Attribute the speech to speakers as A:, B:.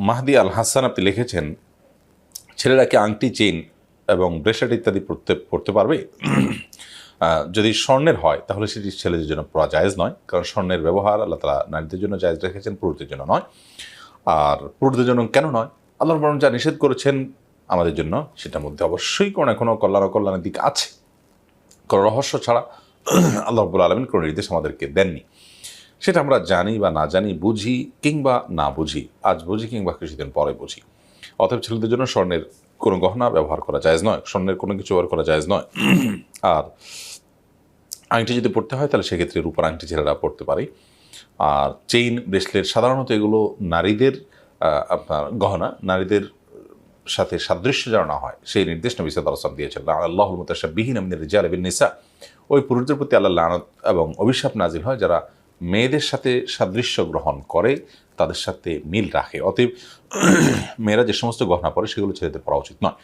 A: মাহদি আল হাসান আপনি লিখেছেন, ছেলেরা কি আংটি, চেইন এবং ব্রেসলেট ইত্যাদি পড়তে পারবে? যদি স্বর্ণের হয় তাহলে সেটি ছেলেদের জন্য পড়া জায়েজ নয়, কারণ স্বর্ণের ব্যবহার আল্লাহ তাআলা নারীদের জন্য জায়েজ রেখেছেন, পুরুষদের জন্য নয়। আর পুরুষদের জন্য কেন নয়? আল্লাহ বরং যা নিষেধ করেছেন আমাদের জন্য, সেটার মধ্যে অবশ্যই কোনো না কোনো কল্যাণের দিক আছে। কোনো রহস্য ছাড়া আল্লাহ রাব্বুল আলামিন কোনো নির্দেশ আমাদেরকে দেননি। সেটা আমরা জানি বা না জানি, বুঝি কিংবা না বুঝি, আজ বুঝি কিংবা কিছুদিন পরে বুঝি। অতএব ছেলেদের জন্য স্বর্ণের কোনো গহনা ব্যবহার করা জায়েজ নয়, স্বর্ণের কোনো কিছু ব্যবহার করা জায়েজ নয়। আর আংটি যদি পড়তে হয় তাহলে সেক্ষেত্রে রূপার আংটি ছেলেরা পড়তে পারে। আর চেইন, ব্রেসলেট সাধারণত এগুলো নারীদের আপনার গহনা, নারীদের সাথে সাদৃশ্য যেন না হয় সেই নির্দেশ নবী সাল্লাল্লাহু আলাইহি ওয়াসাল্লাম দিয়েছেন। আল্লাহুল মুতাশাব্বিহিনা মিনার রিজালি বিন নিসা, ওই পুরুষদের প্রতি আল্লাহর লানত এবং অভিশাপ নাজিল হয় যারা মেয়েদের সাথে সাদৃশ্য গ্রহণ করে, তাদের সাথে মিল রাখে। অতএব মেয়েরা যে সমস্ত গহনা পরে সেগুলো ছেলেদের পরা উচিত নয়।